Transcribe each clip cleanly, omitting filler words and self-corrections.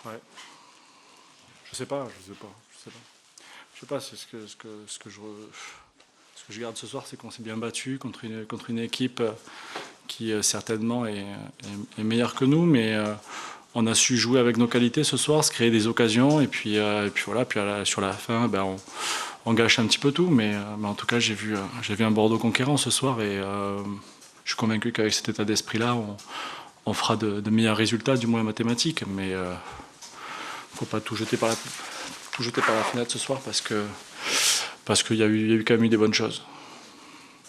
Ouais. Je sais pas. C'est ce que je garde ce soir, c'est qu'on s'est bien battu contre une équipe qui certainement est meilleure que nous, mais on a su jouer avec nos qualités ce soir, se créer des occasions, et puis voilà. Puis sur la fin, on gâche un petit peu tout, mais en tout cas, j'ai vu un Bordeaux conquérant ce soir, et je suis convaincu qu'avec cet état d'esprit-là, on fera de meilleurs résultats, du moins mathématiques, mais faut pas tout jeter par la fenêtre ce soir, parce qu'il y a eu quand même eu des bonnes choses.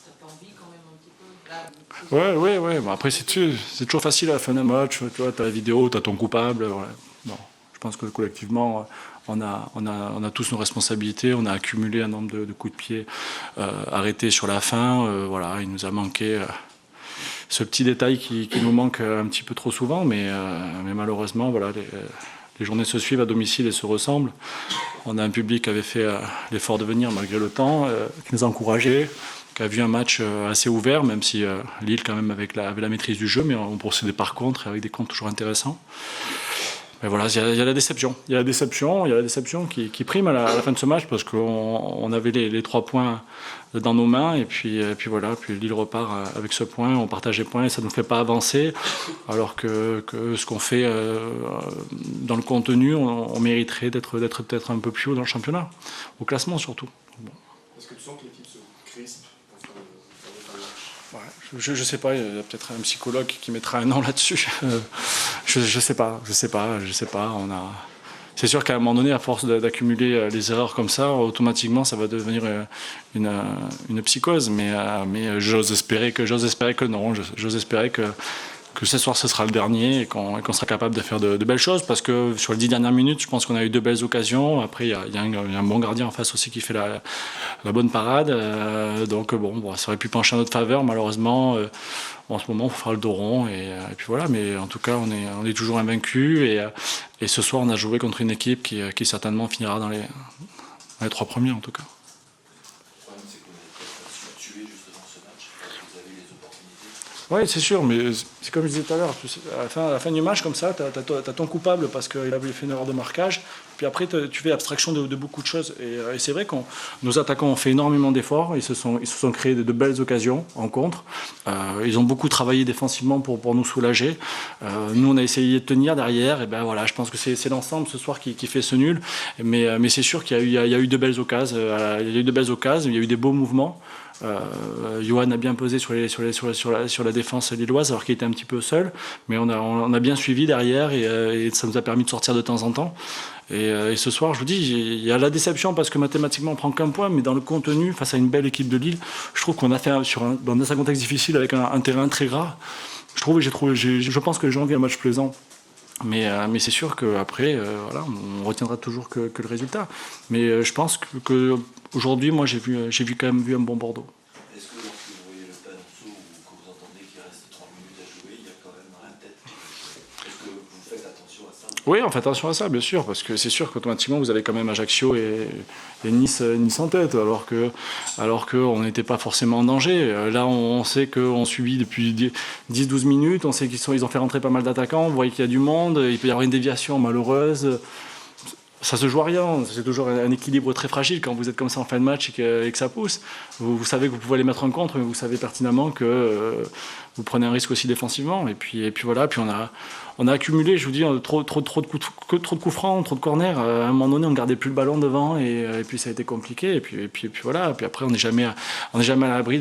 T'as pas envie quand même un petit peu là, Ouais. Bon, après, c'est toujours facile à la fin d'un match. Tu vois, t'as la vidéo, t'as ton coupable. Ouais. Bon, je pense que collectivement, on a tous nos responsabilités. On a accumulé un nombre de coups de pied arrêtés sur la fin. Voilà, il nous a manqué ce petit détail qui nous manque un petit peu trop souvent. Mais malheureusement, voilà, les journées se suivent à domicile et se ressemblent. On a un public qui avait fait l'effort de venir malgré le temps, qui nous a encouragés, qui a vu un match assez ouvert, même si Lille quand même avait la maîtrise du jeu, mais on procédait par contre, avec des comptes toujours intéressants. Mais voilà, il y a la déception. Il y a la déception qui prime à la fin de ce match, parce qu'on avait les 3 points dans nos mains, et puis voilà, puis Lille repart avec ce point, on partage les points, et ça ne nous fait pas avancer, alors que ce qu'on fait dans le contenu, on mériterait d'être peut-être un peu plus haut dans le championnat, au classement surtout. Bon. Est-ce que tu sens que l'équipe se crispe pour faire le match? Ouais, je sais pas, il y a peut-être un psychologue qui mettra un an là-dessus. Je sais pas. C'est sûr qu'à un moment donné, à force d'accumuler les erreurs comme ça, automatiquement, ça va devenir une psychose. Mais j'ose espérer que non. J'ose espérer que ce soir, ce sera le dernier, et qu'on sera capable de faire de belles choses. Parce que sur les 10 dernières minutes, je pense qu'on a eu 2 belles occasions. Après, il y a un bon gardien en face aussi qui fait la bonne parade. Donc bon, ça aurait pu pencher en notre faveur. Malheureusement, en ce moment, on fera le dos rond. Et puis voilà. Mais en tout cas, on est toujours invaincu. Et ce soir, on a joué contre une équipe qui certainement finira dans les 3 premiers, en tout cas. Le problème, c'est que vous avez tué juste dans ce match, vous avez eu les opportunités. Oui, c'est sûr, mais c'est comme je disais tout à l'heure, à la fin du match, comme ça, tu as ton coupable parce qu'il avait fait une erreur de marquage, puis après tu fais abstraction de beaucoup de choses. Et c'est vrai que nos attaquants ont fait énormément d'efforts, ils se sont créés de belles occasions en contre. Ils ont beaucoup travaillé défensivement pour nous soulager. Nous, on a essayé de tenir derrière, et ben voilà, je pense que c'est l'ensemble ce soir qui fait ce nul. Mais c'est sûr qu'il y a eu de belles occasions, il y a eu des beaux mouvements. Johan a bien pesé sur la défense lilloise, alors qu'il était un petit peu seul, mais on a bien suivi derrière, et ça nous a permis de sortir de temps en temps. Et ce soir, je vous dis, il y a la déception parce que mathématiquement on prend qu'un point, mais dans le contenu, face à une belle équipe de Lille, je trouve qu'on a fait dans un contexte difficile avec un terrain très gras. Je pense que les gens ont vu un match plaisant. Mais c'est sûr qu'après, voilà, on retiendra toujours que le résultat. Mais je pense que aujourd'hui, moi, j'ai quand même vu un bon Bordeaux. Est-ce que lorsque vous voyez le stade en dessous, ou que vous entendez qu'il reste 30 minutes à jouer, il y a quand même un tête? Est-ce que vous faites attention à ça? Oui, on fait attention à ça, bien sûr, parce que c'est sûr qu'automatiquement, vous avez quand même Ajaccio et Nice en tête, alors qu'on n'était pas forcément en danger. Là, on sait qu'on subit depuis 10-12 minutes, on sait qu'ils ont fait rentrer pas mal d'attaquants, on voit qu'il y a du monde, il peut y avoir une déviation malheureuse. Ça se joue à rien, c'est toujours un équilibre très fragile quand vous êtes comme ça en fin de match et que ça pousse. Vous savez que vous pouvez les mettre en contre, mais vous savez pertinemment que vous prenez un risque aussi défensivement. Et puis voilà, puis on a accumulé, je vous dis, trop de coups francs, trop de corners. À un moment donné, on ne gardait plus le ballon devant, et puis ça a été compliqué. Et puis voilà, puis après on n'est jamais à l'abri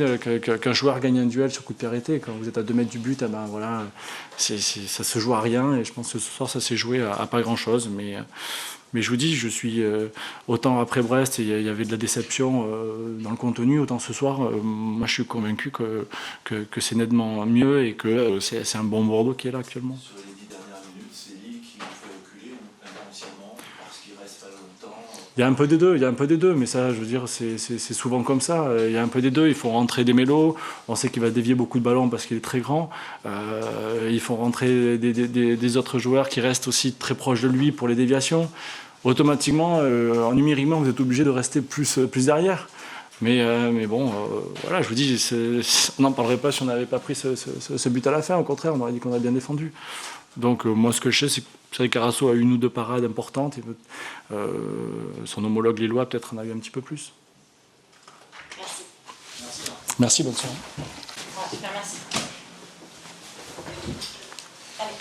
qu'un joueur gagne un duel sur coup de pied arrêté. Quand vous êtes à 2 mètres du but, ben voilà, ça se joue à rien. Et je pense que ce soir, ça s'est joué à pas grand-chose. Mais je vous dis, je suis autant après Brest, il y avait de la déception dans le contenu, autant ce soir, moi je suis convaincu que c'est nettement mieux, et que c'est un bon Bordeaux qui est là actuellement. Sur les 10 dernières minutes, c'est Lille qui vous fait reculer inconsciemment parce qu'il reste pas longtemps. Il y a un peu des deux, mais ça, je veux dire, c'est souvent comme ça. Il y a un peu des deux. Il faut rentrer des mélos. On sait qu'il va dévier beaucoup de ballons parce qu'il est très grand. Il faut rentrer des autres joueurs qui restent aussi très proches de lui pour les déviations. Automatiquement, numériquement, vous êtes obligé de rester plus derrière. Mais bon, voilà, je vous dis, on n'en parlerait pas si on n'avait pas pris ce but à la fin. Au contraire, on aurait dit qu'on a bien défendu. Donc moi, ce que je sais, c'est que Carasso a une ou deux parades importantes. Et, son homologue lillois, peut-être, en a eu un petit peu plus. Merci. Merci, bonne soirée. Bon, super, merci. Allez.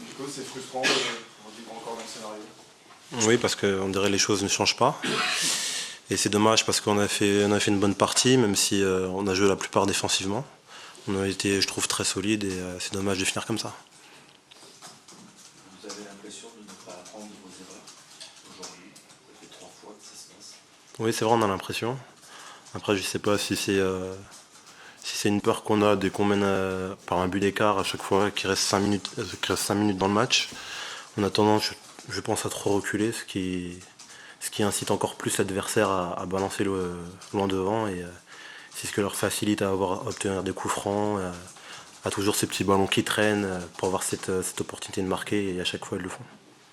Du coup, c'est frustrant de revivre encore le scénario. Oui, parce qu'on dirait que les choses ne changent pas. Et c'est dommage parce qu'on a fait une bonne partie, même si on a joué la plupart défensivement. On a été, je trouve, très solide et c'est dommage de finir comme ça. Vous avez l'impression de ne pas apprendre de vos erreurs aujourd'hui? Ça fait 3 fois que ça se passe. Oui, c'est vrai, on a l'impression. Après, je ne sais pas si c'est une peur qu'on a dès qu'on mène par un but d'écart à chaque fois, qu'il reste 5 minutes dans le match. On a tendance, je pense, à trop reculer, ce qui incite encore plus l'adversaire à balancer loin devant. Et c'est ce qui leur facilite à obtenir des coups francs, à toujours ces petits ballons qui traînent pour avoir cette opportunité de marquer, et à chaque fois ils le font.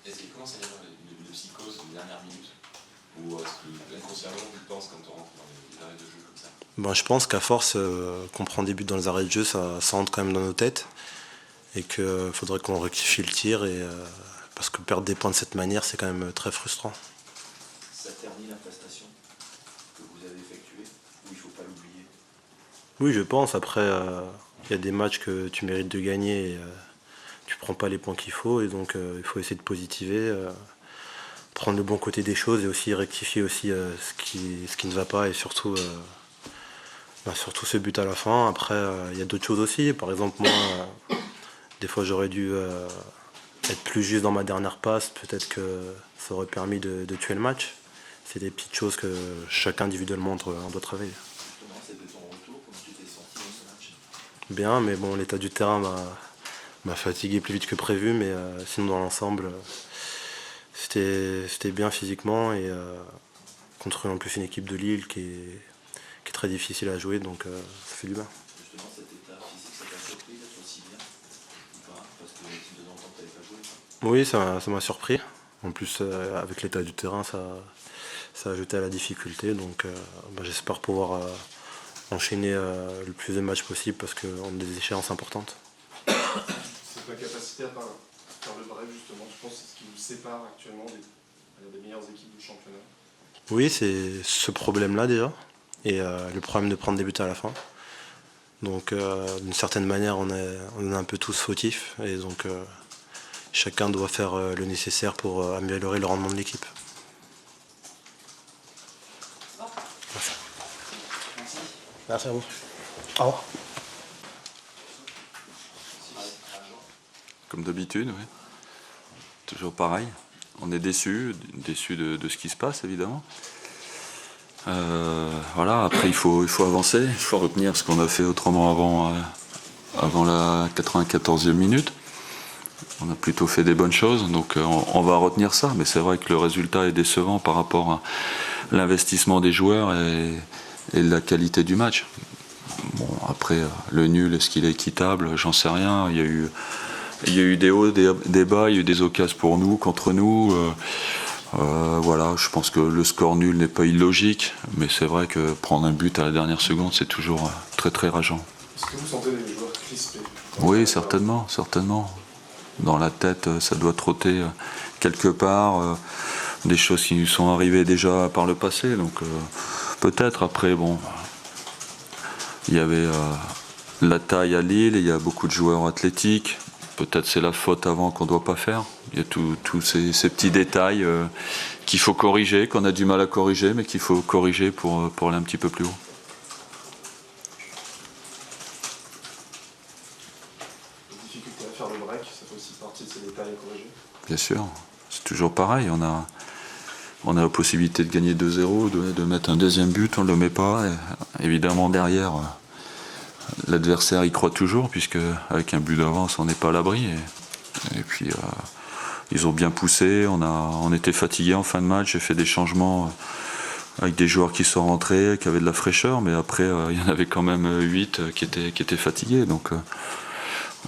Est-ce qu'il commence à y avoir une psychose de dernière minute? Ou est-ce que inconsciemment tu penses quand on rentre dans les arrêts de jeu comme ça? Ben, je pense qu'à force qu'on prend des buts dans les arrêts de jeu, ça rentre quand même dans nos têtes. Et qu'il faudrait qu'on rectifie le tir. Parce que perdre des points de cette manière, c'est quand même très frustrant. Ça ternit la prestation que vous avez effectuée, ou il ne faut pas l'oublier? Oui, je pense. Après, il y a des matchs que tu mérites de gagner et tu prends pas les points qu'il faut. Et donc, il faut essayer de positiver, prendre le bon côté des choses et aussi rectifier aussi ce qui ne va pas. Et surtout ce but à la fin. Après, il y a d'autres choses aussi. Par exemple, moi, des fois, j'aurais dû être plus juste dans ma dernière passe. Peut-être que ça aurait permis de tuer le match. C'est des petites choses que chacun individuellement doit travailler. Justement, c'était ton retour, comment tu t'es senti dans ce match? Bien, mais bon, l'état du terrain m'a fatigué plus vite que prévu. Mais sinon, dans l'ensemble, c'était bien physiquement. Et contre en plus une équipe de Lille qui est très difficile à jouer. Donc ça fait du bien. Justement, cet état physique, ça t'a surpris d'être aussi bien? Ou pas? Parce que si de longtemps que tu n'avais pas joué. Oui, ça m'a surpris. En plus, avec l'état du terrain, ça a ajouté à la difficulté. Donc j'espère pouvoir enchaîner le plus de matchs possible parce qu'on a des échéances importantes. C'est ta capacité à faire le break, justement. Je pense que c'est ce qui nous sépare actuellement des meilleures équipes du championnat. Oui, c'est ce problème-là déjà. Et le problème de prendre des buts à la fin. Donc d'une certaine manière, on est un peu tous fautifs. Et donc chacun doit faire le nécessaire pour améliorer le rendement de l'équipe. Merci. Merci à vous. Au revoir. Comme d'habitude, oui. Toujours pareil. On est déçus de ce qui se passe, évidemment. Voilà, après il faut avancer, il faut retenir ce qu'on a fait autrement avant la 94e minute. On a plutôt fait des bonnes choses, donc on va retenir ça. Mais c'est vrai que le résultat est décevant par rapport à l'investissement des joueurs et la qualité du match. Bon, après, le nul, est-ce qu'il est équitable? J'en sais rien. Il y a eu des hauts, des bas, il y a eu des occasions pour nous, contre nous. Voilà, je pense que le score nul n'est pas illogique, mais c'est vrai que prendre un but à la dernière seconde, c'est toujours très très rageant. Est-ce que vous sentez les joueurs crispés? Oui, certainement. Dans la tête, ça doit trotter quelque part, des choses qui nous sont arrivées déjà par le passé, donc peut-être. Après, bon, il y avait la taille à Lille, il y a beaucoup de joueurs athlétiques, peut-être c'est la faute avant qu'on ne doit pas faire. Il y a tous ces petits détails qu'il faut corriger, qu'on a du mal à corriger, mais qu'il faut corriger pour aller un petit peu plus haut. Les difficultés à faire le break, ça fait aussi partie de ces détails à corriger. Bien sûr, c'est toujours pareil. On a la possibilité de gagner 2-0, de mettre un deuxième but, on ne le met pas. Et évidemment, derrière, l'adversaire y croit toujours, puisque avec un but d'avance, on n'est pas à l'abri. Et puis, ils ont bien poussé. On était fatigués en fin de match. J'ai fait des changements avec des joueurs qui sont rentrés, qui avaient de la fraîcheur. Mais après, il y en avait quand même 8 qui étaient fatigués. Donc,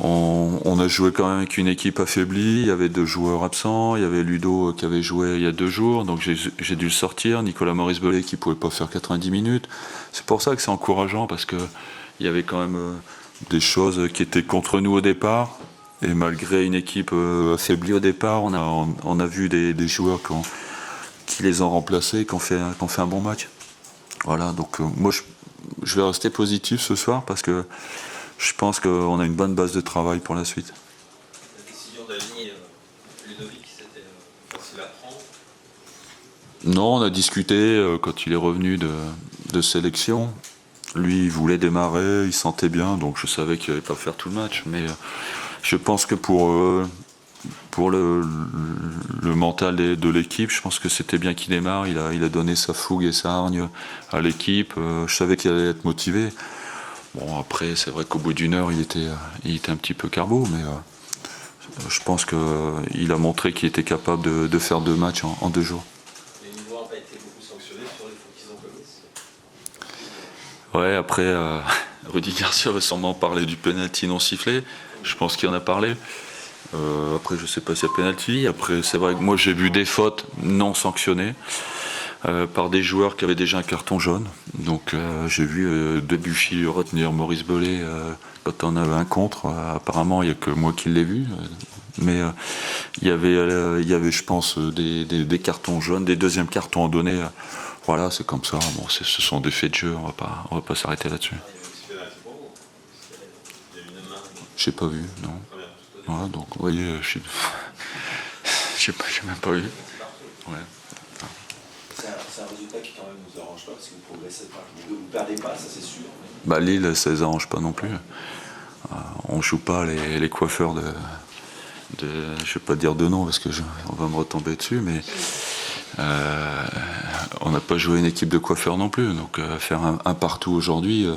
On a joué quand même avec une équipe affaiblie, il y avait 2 joueurs absents, il y avait Ludo qui avait joué il y a 2 jours, donc j'ai dû le sortir, Nicolas Maurice-Bellet qui ne pouvait pas faire 90 minutes. C'est pour ça que c'est encourageant, parce qu'il y avait quand même des choses qui étaient contre nous au départ, et malgré une équipe affaiblie au départ, on a vu des joueurs qui les ont remplacés et qui ont fait un bon match. Voilà, donc moi je vais rester positif ce soir, parce que je pense qu'on a une bonne base de travail pour la suite. La décision d'aligner Ludovic, c'était facile à prendre. Non, on a discuté quand il est revenu de sélection. Lui, il voulait démarrer, il sentait bien, donc je savais qu'il n'allait pas faire tout le match. Mais je pense que pour le mental de l'équipe, je pense que c'était bien qu'il démarre. Il a donné sa fougue et sa hargne à l'équipe. Je savais qu'il allait être motivé. Bon, après, c'est vrai qu'au bout d'une heure, il était un petit peu carbo, mais je pense qu'il a montré qu'il était capable de faire 2 matchs en 2 jours. Les niveaux n'ont pas été beaucoup sanctionnés sur les fautes qu'ils ont commises. Ouais, après, Rudy Garcia va sûrement parler du penalty non sifflé. Je pense qu'il en a parlé. Après, je sais pas s'il y a penalty. Après, c'est vrai que moi, j'ai vu des fautes non sanctionnées par des joueurs qui avaient déjà un carton jaune. Donc, j'ai vu Debuchy retenir Maurice Bellet quand on avait un contre. Apparemment, il n'y a que moi qui l'ai vu. Mais il y avait, je pense, des cartons jaunes, des deuxièmes cartons à donner. Voilà, c'est comme ça. Bon, ce sont des faits de jeu. On va pas s'arrêter là-dessus. J'ai pas vu, non. Voilà, donc, vous voyez, j'ai même pas vu. Ouais. C'est un résultat qui quand même nous arrange pas, parce que vous progressez pas. Vous ne perdez pas, ça c'est sûr. Bah, Lille, ça les arrange pas non plus. On joue pas les coiffeurs de je vais pas dire de nom parce que on va me retomber dessus, mais on n'a pas joué une équipe de coiffeurs non plus. Donc faire un partout aujourd'hui,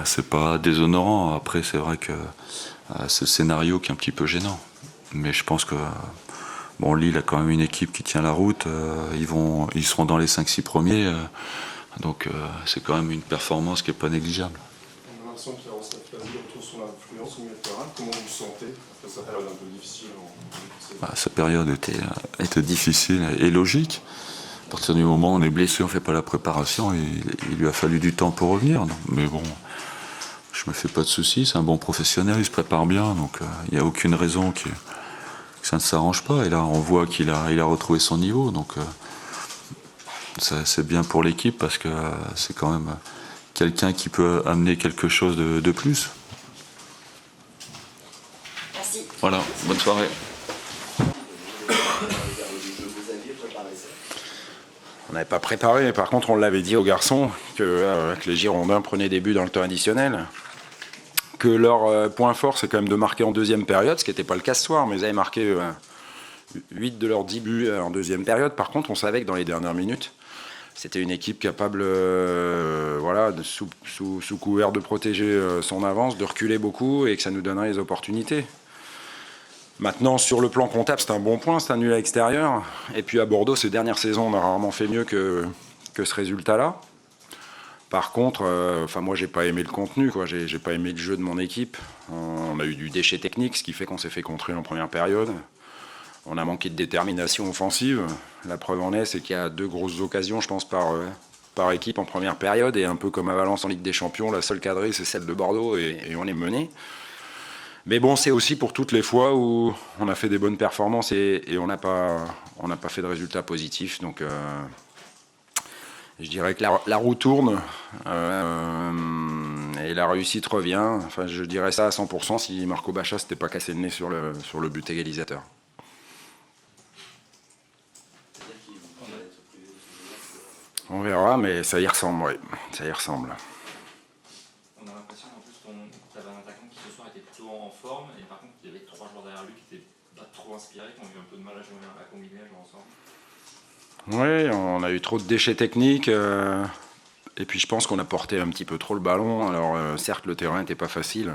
c'est pas déshonorant. Après, c'est vrai que c'est le scénario qui est un petit peu gênant. Mais je pense que bon, Lille a quand même une équipe qui tient la route. Ils seront dans les 5-6 premiers. Donc c'est quand même une performance qui n'est pas négligeable. On a l'impression qu'il y a retour sur l'influence au milieu de terrain. Comment vous le sentez après cette période un peu difficile Sa période était difficile et logique. À partir du moment où on est blessé, on ne fait pas la préparation. Il lui a fallu du temps pour revenir. Mais bon, je me fais pas de soucis. C'est un bon professionnel, il se prépare bien. Donc il n'y a aucune raison que ça ne s'arrange pas. Et là, on voit qu'il a retrouvé son niveau. Donc c'est bien pour l'équipe parce que c'est quand même quelqu'un qui peut amener quelque chose de plus. Merci. Voilà, bonne soirée. On n'avait pas préparé, mais par contre on l'avait dit aux garçons que les Girondins prenaient des buts dans le temps additionnel. Que leur point fort c'est quand même de marquer en deuxième période, ce qui n'était pas le cas ce soir, mais ils avaient marqué 8 de leurs 10 buts en deuxième période. Par contre on savait que dans les dernières minutes, c'était une équipe capable, sous couvert de protéger son avance, de reculer beaucoup et que ça nous donnerait les opportunités. Maintenant, sur le plan comptable, c'est un bon point, c'est un nul à l'extérieur. Et puis à Bordeaux, ces dernières saisons, on a rarement fait mieux que ce résultat-là. Par contre, moi, j'ai pas aimé le contenu, quoi. J'ai pas aimé le jeu de mon équipe. On a eu du déchet technique, ce qui fait qu'on s'est fait contrer en première période. On a manqué de détermination offensive. La preuve en est, c'est qu'il y a 2 grosses occasions, je pense, par équipe en première période. Et un peu comme à Valence en Ligue des Champions, la seule cadrée, c'est celle de Bordeaux et on est mené. Mais bon, c'est aussi pour toutes les fois où on a fait des bonnes performances et on n'a pas fait de résultats positifs. Donc, je dirais que la roue tourne et la réussite revient. Enfin, je dirais ça à 100% si Marco Baccia s'était pas cassé le nez sur le but égalisateur. On verra, mais ça y ressemble, oui. Ça y ressemble. On a l'impression en plus qu'il y avait un attaquant qui ce soir était plutôt en forme, et par contre il y avait 3 joueurs derrière lui qui n'étaient pas trop inspirés, qui ont eu un peu de mal à jouer, à combiner, à jouer ensemble. Oui, on a eu trop de déchets techniques, et puis je pense qu'on a porté un petit peu trop le ballon. Alors certes, le terrain n'était pas facile,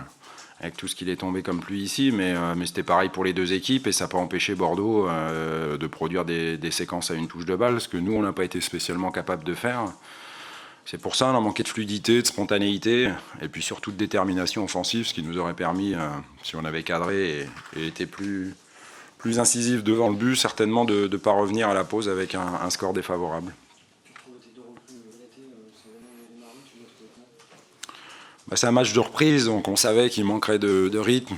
avec tout ce qu'il est tombé comme pluie ici, mais c'était pareil pour les 2 équipes, et ça n'a pas empêché Bordeaux de produire des séquences à une touche de balle, ce que nous, on n'a pas été spécialement capable de faire. C'est pour ça on a manqué de fluidité, de spontanéité, et puis surtout de détermination offensive, ce qui nous aurait permis, si on avait cadré et été plus incisif devant le but, certainement de ne pas revenir à la pause avec un score défavorable. C'est un match de reprise, donc on savait qu'il manquerait de rythme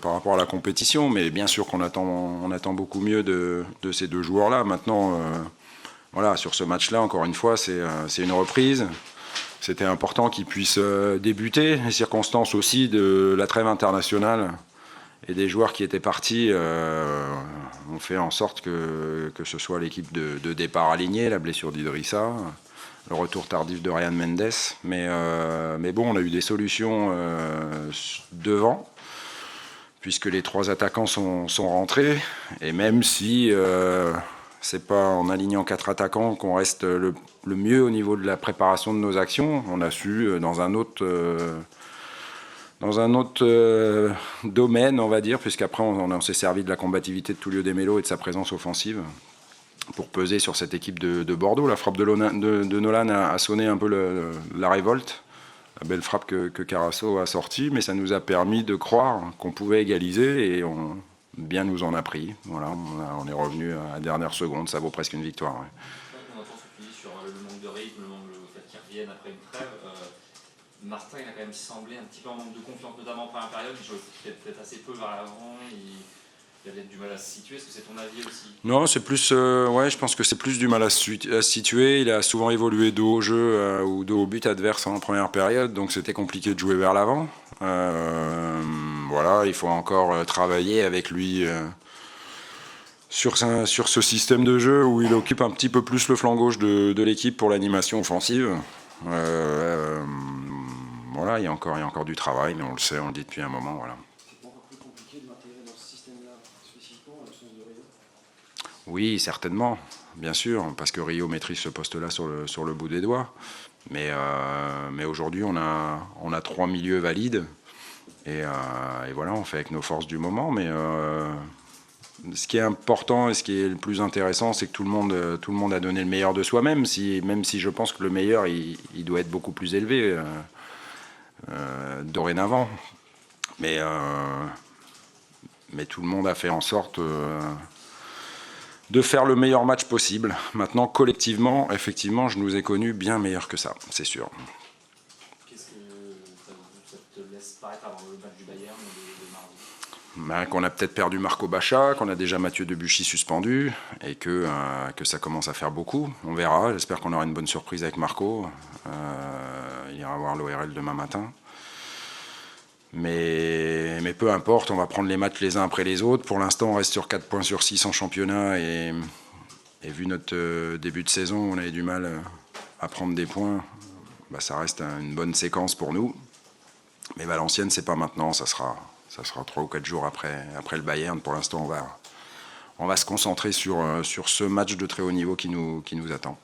par rapport à la compétition, mais bien sûr qu'on attend beaucoup mieux de ces deux joueurs-là. Maintenant, voilà, sur ce match-là, encore une fois, c'est une reprise. C'était important qu'ils puissent débuter. Les circonstances aussi de la trêve internationale et des joueurs qui étaient partis ont fait en sorte que ce soit l'équipe de départ alignée, la blessure d'Idrissa, le retour tardif de Ryan Mendes. Mais bon, on a eu des solutions devant, puisque les 3 attaquants sont rentrés. Et même si c'est pas en alignant 4 attaquants qu'on reste le mieux au niveau de la préparation de nos actions, on a su, dans un autre domaine, on va dire, puisqu'après on s'est servi de la combativité de Tullio De Melo et de sa présence offensive pour peser sur cette équipe de Bordeaux. La frappe de Nolan a sonné un peu la révolte, la belle frappe que Carasso a sortie, mais ça nous a permis de croire qu'on pouvait égaliser et bien nous en a pris. Voilà, on est revenu à la dernière seconde, ça vaut presque une victoire. Ouais. On entend ce que tu dis sur le manque de rythme, le fait qu'ils reviennent après une trêve. Martin, il a quand même semblé un petit peu en manque de confiance, notamment en première période. Il jouait peut-être assez peu vers l'avant. Il avait du mal à se situer. Est-ce que c'est ton avis aussi? Non, c'est plus. Ouais, je pense que c'est plus du mal à se situer. Il a souvent évolué dos au jeu ou dos au but adverse en première période, donc c'était compliqué de jouer vers l'avant. Voilà, il faut encore travailler avec lui sur ce système de jeu où il occupe un petit peu plus le flanc gauche de l'équipe pour l'animation offensive. Voilà, il y a encore du travail, mais on le sait, on le dit depuis un moment. Voilà. C'est pas encore plus compliqué de l'intégrer dans ce système-là, spécifiquement, à l'absence de Rio? Oui, certainement, bien sûr, parce que Rio maîtrise ce poste-là sur le bout des doigts. Mais aujourd'hui, on a 3 milieux valides. Et voilà, on fait avec nos forces du moment. Mais ce qui est important et ce qui est le plus intéressant, c'est que tout le monde a donné le meilleur de soi, même si je pense que le meilleur, il doit être beaucoup plus élevé dorénavant. Mais tout le monde a fait en sorte de faire le meilleur match possible. Maintenant, collectivement, effectivement, je nous ai connus bien meilleurs que ça, c'est sûr. Qu'est-ce que ça te laisse paraître avant le match du Bayern de mardi? Qu'on a peut-être perdu Marco Baccia, qu'on a déjà Mathieu Debuchy suspendu et que ça commence à faire beaucoup. On verra, j'espère qu'on aura une bonne surprise avec Marco. Il ira voir l'ORL demain matin. Mais peu importe, on va prendre les matchs les uns après les autres. Pour l'instant, on reste sur 4 points sur 6 en championnat et vu notre début de saison, on avait du mal à prendre des points. Ça reste une bonne séquence pour nous. Mais Valenciennes, c'est pas maintenant, ça sera 3 ou 4 jours après le Bayern. Pour l'instant, on va se concentrer sur ce match de très haut niveau qui nous attend.